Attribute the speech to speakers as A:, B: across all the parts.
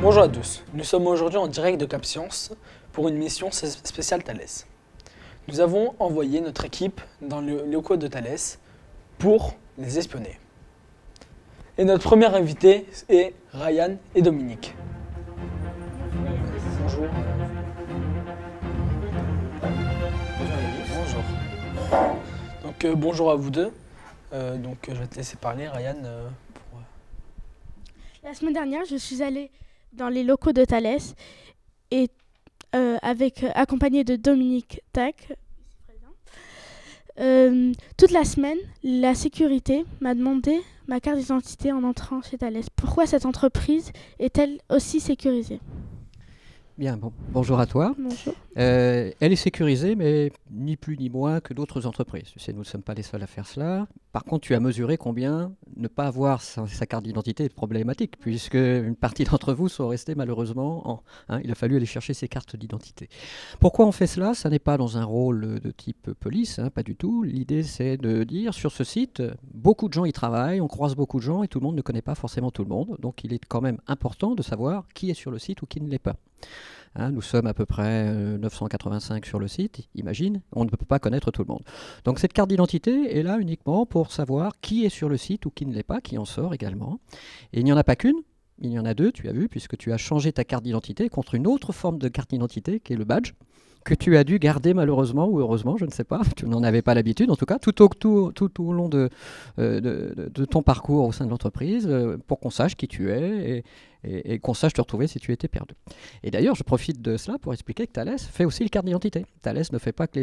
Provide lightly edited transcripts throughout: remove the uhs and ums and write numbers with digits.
A: Bonjour à tous, nous sommes aujourd'hui en direct de Cap Science pour une mission spéciale Thales. Nous avons envoyé notre équipe dans les locaux de Thales pour les espionner. Et notre premier invité est Ryan et Dominique. Bonjour. Bonjour. Donc bonjour à vous deux. Je vais te laisser parler, Ryan.
B: La semaine dernière, je suis allée dans les locaux de Thales et accompagnée de Dominique Tac. Toute la semaine, la sécurité m'a demandé ma carte d'identité en entrant chez Thales. Pourquoi cette entreprise est-elle aussi sécurisée ?
C: Bien, bonjour à toi.
B: Bonjour.
C: Elle est sécurisée, mais ni plus ni moins que d'autres entreprises. Tu sais, nous ne sommes pas les seuls à faire cela. Par contre, tu as mesuré combien ne pas avoir sa carte d'identité est problématique, puisque une partie d'entre vous sont restés malheureusement il a fallu aller chercher ses cartes d'identité. Pourquoi on fait cela ? Ça n'est pas dans un rôle de type police, pas du tout. L'idée, c'est de dire, sur ce site, beaucoup de gens y travaillent, on croise beaucoup de gens et tout le monde ne connaît pas forcément tout le monde. Donc, il est quand même important de savoir qui est sur le site ou qui ne l'est pas. Nous sommes à peu près 985 sur le site, imagine, on ne peut pas connaître tout le monde. Donc cette carte d'identité est là uniquement pour savoir qui est sur le site ou qui ne l'est pas, qui en sort également. Et il n'y en a pas qu'une, il y en a deux, tu as vu, puisque tu as changé ta carte d'identité contre une autre forme de carte d'identité qui est le badge, que tu as dû garder malheureusement ou heureusement, je ne sais pas, tu n'en avais pas l'habitude en tout cas, tout au long de ton parcours au sein de l'entreprise, pour qu'on sache qui tu es et qu'on sache te retrouver si tu étais perdu. Et d'ailleurs, je profite de cela pour expliquer que Thales fait aussi les cartes d'identité. Thales ne fait pas que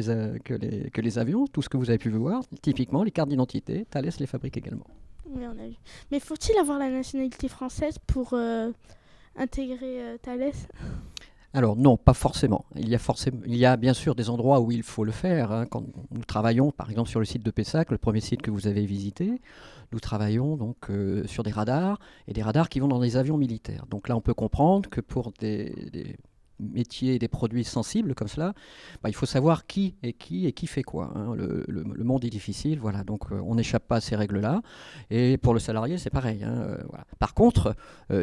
C: les avions, tout ce que vous avez pu voir, typiquement les cartes d'identité, Thales les fabrique également.
B: Oui, on a vu. Mais faut-il avoir la nationalité française pour intégrer Thales ?
C: Alors non, pas forcément. Il y a bien sûr des endroits où il faut le faire. Quand nous travaillons, par exemple sur le site de Pessac, le premier site que vous avez visité, nous travaillons donc sur des radars et des radars qui vont dans des avions militaires. Donc là, on peut comprendre que pour des métiers et des produits sensibles comme cela, il faut savoir qui fait quoi. Le monde est difficile, voilà. Donc on n'échappe pas à ces règles-là. Et pour le salarié, c'est pareil. Voilà. Par contre,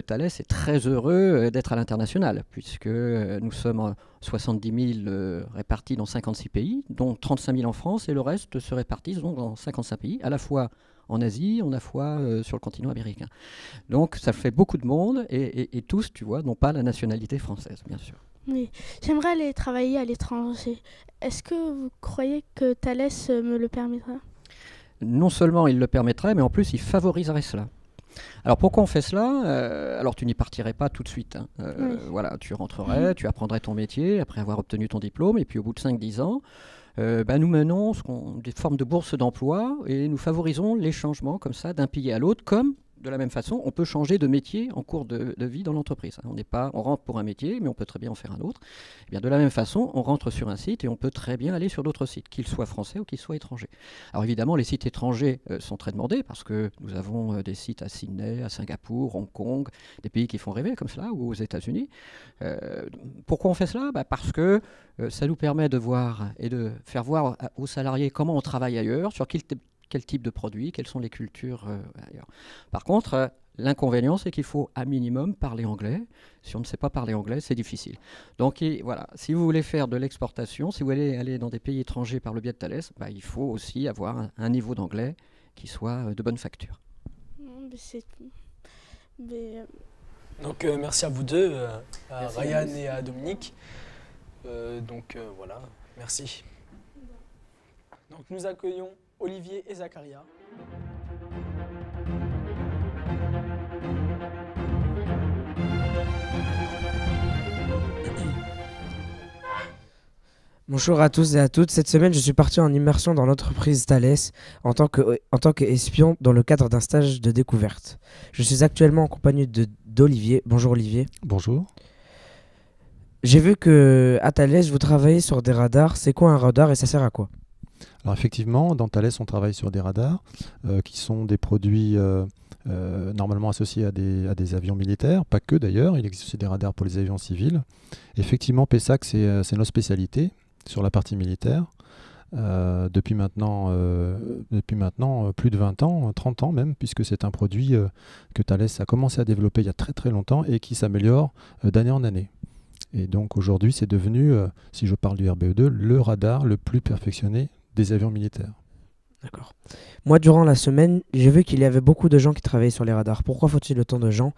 C: Thales est très heureux d'être à l'international, puisque nous sommes 70 000 répartis dans 56 pays, dont 35 000 en France, et le reste se répartissent donc dans 55 pays, à la fois en Asie, à la fois sur le continent américain. Donc ça fait beaucoup de monde, et tous, tu vois, n'ont pas la nationalité française, bien sûr.
B: Oui, j'aimerais aller travailler à l'étranger. Est-ce que vous croyez que Thales me le permettra ?
C: Non seulement il le permettrait, mais en plus il favoriserait cela. Alors pourquoi on fait cela ? Alors tu n'y partirais pas tout de suite.
B: Oui.
C: Voilà, tu rentrerais, tu apprendrais ton métier après avoir obtenu ton diplôme, et puis au bout de 5-10 ans, nous menons des formes de bourse d'emploi et nous favorisons les changements comme ça d'un pays à l'autre, comme de la même façon, on peut changer de métier en cours de vie dans l'entreprise. On rentre pour un métier, mais on peut très bien en faire un autre. Et bien, de la même façon, on rentre sur un site et on peut très bien aller sur d'autres sites, qu'ils soient français ou qu'ils soient étrangers. Alors évidemment, les sites étrangers sont très demandés parce que nous avons des sites à Sydney, à Singapour, Hong Kong, des pays qui font rêver comme cela, ou aux États-Unis. Pourquoi on fait cela ? Parce que ça nous permet de voir et de faire voir aux salariés comment on travaille ailleurs, sur quel type de produits, quelles sont les cultures ailleurs. Par contre, l'inconvénient, c'est qu'il faut à minimum parler anglais. Si on ne sait pas parler anglais, c'est difficile. Donc voilà, si vous voulez faire de l'exportation, si vous voulez aller dans des pays étrangers par le biais de Thales, il faut aussi avoir un niveau d'anglais qui soit de bonne facture.
B: Non, mais c'est tout.
A: Donc merci à vous deux, à
C: Merci,
A: Ryan
C: merci.
A: et à Dominique. Voilà, merci. Donc nous accueillons Olivier et Zacharia.
D: Bonjour à tous et à toutes. Cette semaine, je suis parti en immersion dans l'entreprise Thales en tant qu'espion dans le cadre d'un stage de découverte. Je suis actuellement en compagnie d'Olivier. Bonjour Olivier.
E: Bonjour.
D: J'ai vu que à Thales, vous travaillez sur des radars. C'est quoi un radar et ça sert à quoi ?
E: Alors effectivement, dans Thales, on travaille sur des radars qui sont des produits normalement associés à des avions militaires, pas que d'ailleurs, il existe aussi des radars pour les avions civils. Effectivement, Pessac, c'est notre spécialité sur la partie militaire. depuis maintenant plus de 20 ans, 30 ans même, puisque c'est un produit que Thales a commencé à développer il y a très très longtemps et qui s'améliore d'année en année. Et donc aujourd'hui, c'est devenu, si je parle du RBE2, le radar le plus perfectionné des avions militaires.
D: D'accord. Moi, durant la semaine, j'ai vu qu'il y avait beaucoup de gens qui travaillaient sur les radars. Pourquoi faut-il autant de gens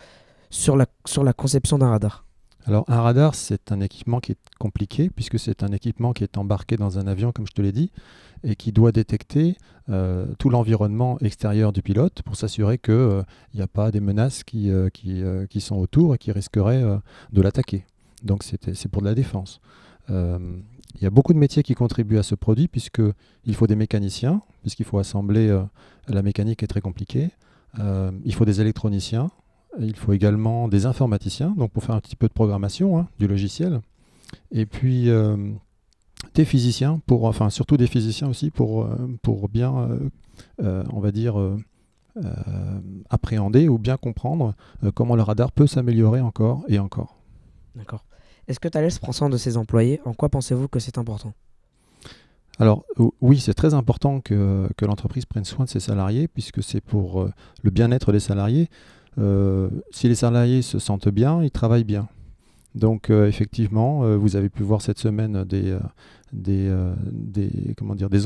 D: sur la conception d'un radar?
E: Alors un radar, c'est un équipement qui est compliqué, puisque c'est un équipement qui est embarqué dans un avion, comme je te l'ai dit, et qui doit détecter tout l'environnement extérieur du pilote pour s'assurer qu'il n'y a pas des menaces qui sont autour et qui risqueraient de l'attaquer. Donc c'est pour de la défense. Il y a beaucoup de métiers qui contribuent à ce produit, puisqu'il faut des mécaniciens, puisqu'il faut assembler, la mécanique est très compliquée. Il faut des électroniciens. Il faut également des informaticiens, donc pour faire un petit peu de programmation du logiciel. Et puis des physiciens, surtout des physiciens aussi, pour bien, on va dire, appréhender ou bien comprendre comment le radar peut s'améliorer encore et encore.
D: D'accord. Est-ce que Thales prend soin de ses employés? En quoi pensez-vous que c'est important?
E: Alors oui, c'est très important que l'entreprise prenne soin de ses salariés, puisque c'est pour le bien-être des salariés. Si les salariés se sentent bien, ils travaillent bien. Donc effectivement, vous avez pu voir cette semaine des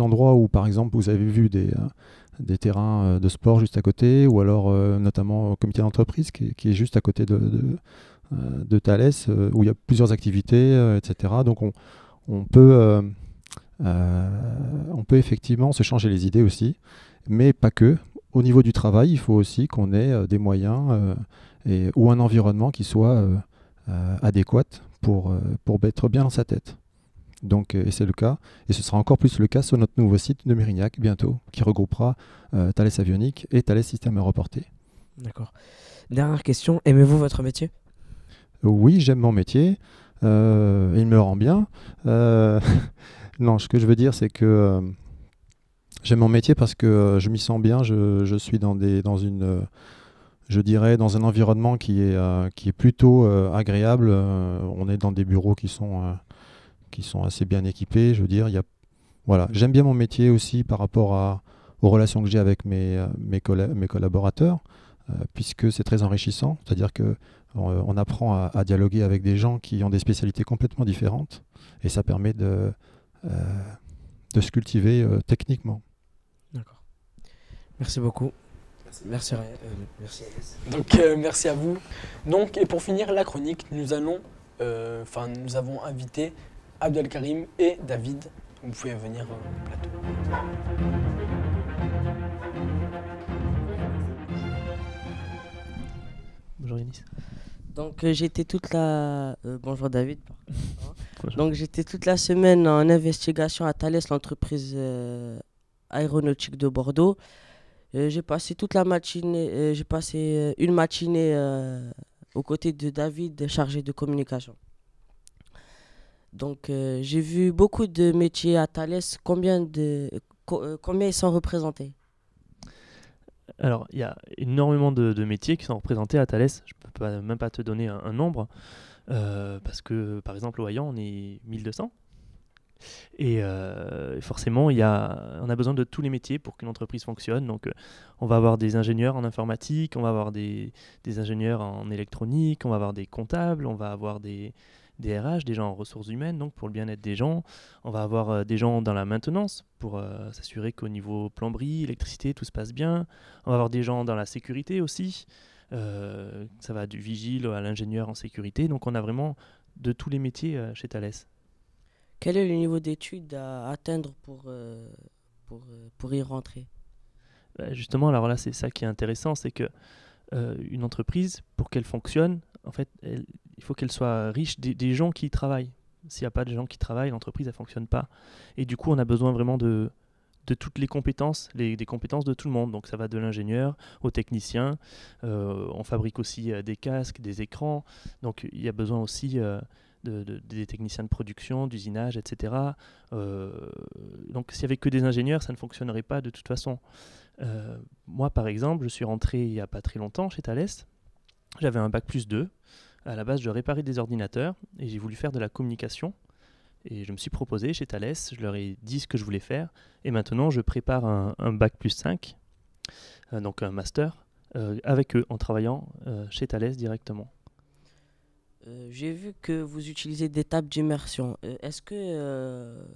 E: endroits où, par exemple, vous avez vu des terrains de sport juste à côté, ou alors notamment au comité d'entreprise qui est juste à côté de Thales, où il y a plusieurs activités, etc. Donc on peut effectivement se changer les idées aussi, mais pas que. Au niveau du travail, il faut aussi qu'on ait des moyens ou un environnement qui soit adéquat pour être bien dans sa tête. Donc, et c'est le cas, et ce sera encore plus le cas sur notre nouveau site de Mérignac bientôt, qui regroupera Thales Avionics et Thales Systèmes Aéroportés.
D: D'accord. Dernière question, aimez-vous votre métier?
E: Oui, j'aime mon métier, il me rend bien. Non, ce que je veux dire, c'est que j'aime mon métier parce que je m'y sens bien. Je suis dans un environnement qui est plutôt agréable. On est dans des bureaux qui sont assez bien équipés. Je veux dire, voilà, j'aime bien mon métier aussi par rapport aux relations que j'ai avec mes collaborateurs, puisque c'est très enrichissant. C'est-à-dire que on apprend à dialoguer avec des gens qui ont des spécialités complètement différentes, et ça permet de se cultiver techniquement.
D: D'accord. Merci beaucoup. Merci Ryan. Merci Alice.
A: Donc merci à vous. Donc, et pour finir la chronique, nous avons invité Abdelkarim et David. Vous pouvez venir au plateau.
F: Bonjour Yanis.
G: Donc j'étais toute la... bonjour David. Donc j'étais toute la semaine en investigation à Thales, l'entreprise aéronautique de Bordeaux. J'ai passé toute la matinée, une matinée aux côtés de David, chargé de communication. Donc j'ai vu beaucoup de métiers à Thales. Combien ils sont représentés?
F: Alors, il y a énormément de métiers qui sont représentés à Thales. Je ne peux même pas te donner un nombre, parce que, par exemple, au Hayan, on est 1200. Et forcément, on a besoin de tous les métiers pour qu'une entreprise fonctionne. Donc, on va avoir des ingénieurs en informatique, on va avoir des ingénieurs en électronique, on va avoir des comptables, on va avoir des RH, des gens en ressources humaines, donc pour le bien-être des gens. On va avoir des gens dans la maintenance pour s'assurer qu'au niveau plomberie, électricité, tout se passe bien. On va avoir des gens dans la sécurité aussi. Ça va du vigile à l'ingénieur en sécurité. Donc on a vraiment de tous les métiers chez Thales.
G: Quel est le niveau d'études à atteindre pour y rentrer?
F: Justement, alors là, c'est ça qui est intéressant, c'est que une entreprise, pour qu'elle fonctionne, en fait, il faut qu'elle soit riche des gens qui y travaillent. S'il n'y a pas de gens qui travaillent, l'entreprise, elle ne fonctionne pas. Et du coup, on a besoin vraiment de toutes les compétences, des compétences de tout le monde. Donc ça va de l'ingénieur au technicien. On fabrique aussi des casques, des écrans. Donc il y a besoin aussi des techniciens de production, d'usinage, etc. Donc s'il n'y avait que des ingénieurs, ça ne fonctionnerait pas de toute façon. Moi, par exemple, je suis rentré il n'y a pas très longtemps chez Thales. J'avais un bac+2. À la base, je réparais des ordinateurs et j'ai voulu faire de la communication. Et je me suis proposé chez Thales, je leur ai dit ce que je voulais faire. Et maintenant, je prépare un bac plus 5, donc un master, avec eux, en travaillant chez Thales directement.
G: J'ai vu que vous utilisez des tables d'immersion. Est-ce que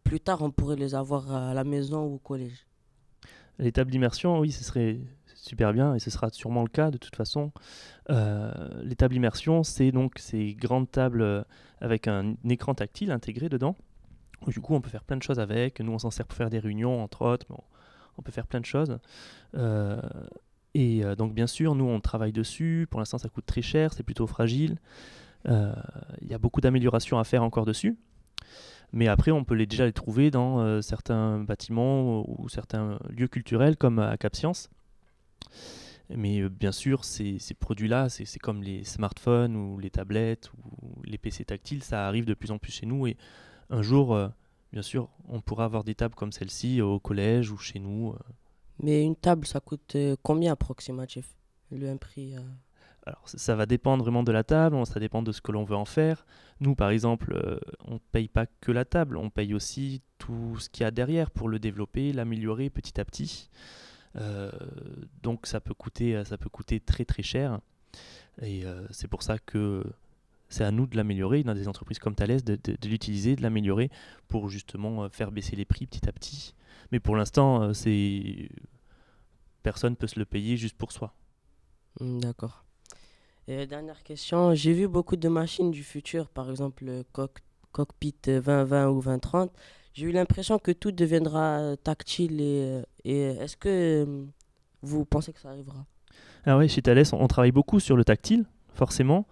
G: plus tard, on pourrait les avoir à la maison ou au collège?
F: Les tables d'immersion, oui, ce serait super bien, et ce sera sûrement le cas de toute façon. Les tables d'immersion, c'est donc ces grandes tables avec un écran tactile intégré dedans. Du coup, on peut faire plein de choses avec. Nous, on s'en sert pour faire des réunions, entre autres. Mais on peut faire plein de choses. Donc, bien sûr, nous, on travaille dessus. Pour l'instant, ça coûte très cher. C'est plutôt fragile. Il y a beaucoup d'améliorations à faire encore dessus. Mais après, on peut déjà les trouver dans certains bâtiments ou certains lieux culturels comme à Cap Science. Mais bien sûr, ces produits-là, c'est comme les smartphones ou les tablettes ou les PC tactiles, ça arrive de plus en plus chez nous. Et un jour, bien sûr, on pourra avoir des tables comme celle-ci au collège ou chez nous.
G: Mais une table, ça coûte combien approximatif? Un prix
F: Alors, ça va dépendre vraiment de la table, ça dépend de ce que l'on veut en faire. Nous, par exemple, on ne paye pas que la table, on paye aussi tout ce qu'il y a derrière pour le développer, l'améliorer petit à petit. Donc ça peut coûter très très cher. Et c'est pour ça que c'est à nous de l'améliorer, dans des entreprises comme Thales, de l'utiliser, de l'améliorer pour justement faire baisser les prix petit à petit. Mais pour l'instant, personne ne peut se le payer juste pour soi.
G: D'accord. Et dernière question, j'ai vu beaucoup de machines du futur, par exemple le cockpit 2020 ou 2030. J'ai eu l'impression que tout deviendra tactile et est-ce que vous pensez que ça arrivera?
F: Ah oui, chez Thales, on travaille beaucoup sur le tactile, forcément.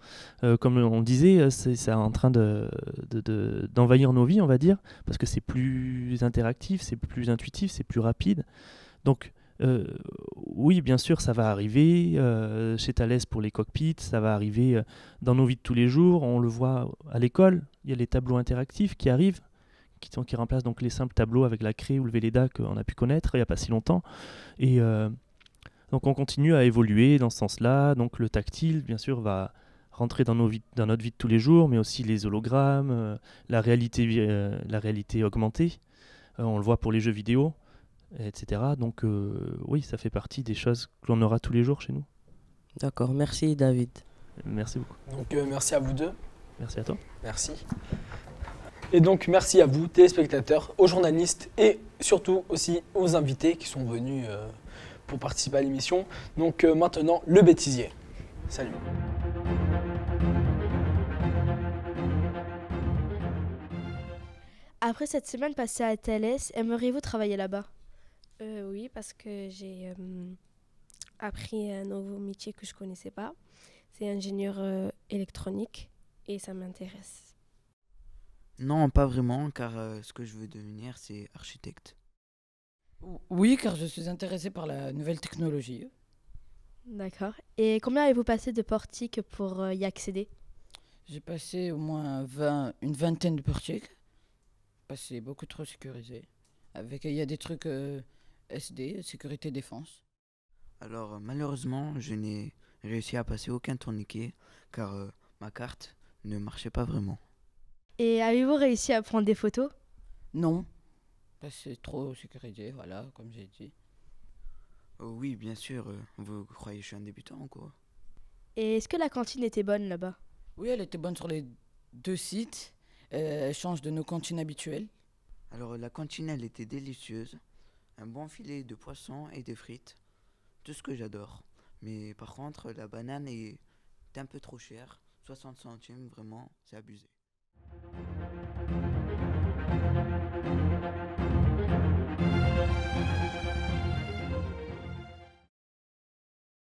F: Comme on disait, c'est en train d'envahir nos vies, on va dire, parce que c'est plus interactif, c'est plus intuitif, c'est plus rapide. Donc, oui, bien sûr, ça va arriver chez Thales pour les cockpits, ça va arriver dans nos vies de tous les jours. On le voit à l'école, il y a les tableaux interactifs qui arrivent, qui remplacent donc les simples tableaux avec la craie ou le Velleda qu'on a pu connaître il n'y a pas si longtemps. Et donc on continue à évoluer dans ce sens-là. Donc le tactile, bien sûr, va rentrer dans notre vie de tous les jours, mais aussi les hologrammes, la réalité augmentée. On le voit pour les jeux vidéo, etc. Donc oui, ça fait partie des choses que l'on aura tous les jours chez nous.
G: D'accord, merci David.
F: Merci beaucoup.
A: Donc merci à vous deux.
F: Merci à toi.
A: Merci. Et donc merci à vous, téléspectateurs, aux journalistes et surtout aussi aux invités qui sont venus pour participer à l'émission. Donc maintenant, le bêtisier. Salut.
B: Après cette semaine passée à Thalès, aimeriez-vous travailler là-bas?
H: Oui, parce que j'ai appris un nouveau métier que je ne connaissais pas. C'est ingénieur électronique et ça m'intéresse.
I: Non, pas vraiment, car ce que je veux devenir, c'est architecte.
J: Oui, car je suis intéressé par la nouvelle technologie.
B: D'accord. Et combien avez-vous passé de portiques pour y accéder?
J: J'ai passé au moins une vingtaine de portiques. C'est beaucoup trop sécurisé. Il y a des trucs SD, sécurité défense.
I: Alors, malheureusement, je n'ai réussi à passer aucun tourniquet, car ma carte ne marchait pas vraiment.
B: Et avez-vous réussi à prendre des photos?
J: Non, c'est trop sécurisé, voilà, comme j'ai dit.
I: Oui, bien sûr, vous croyez que je suis un débutant ou quoi?
B: Et est-ce que la cantine était bonne là-bas?
J: Oui, elle était bonne sur les 2 sites. Elle change de nos cantines habituelles.
I: Alors, la cantine, elle était délicieuse. Un bon filet de poisson et des frites. Tout ce que j'adore. Mais par contre, la banane est un peu trop chère. 60 centimes, vraiment, c'est abusé.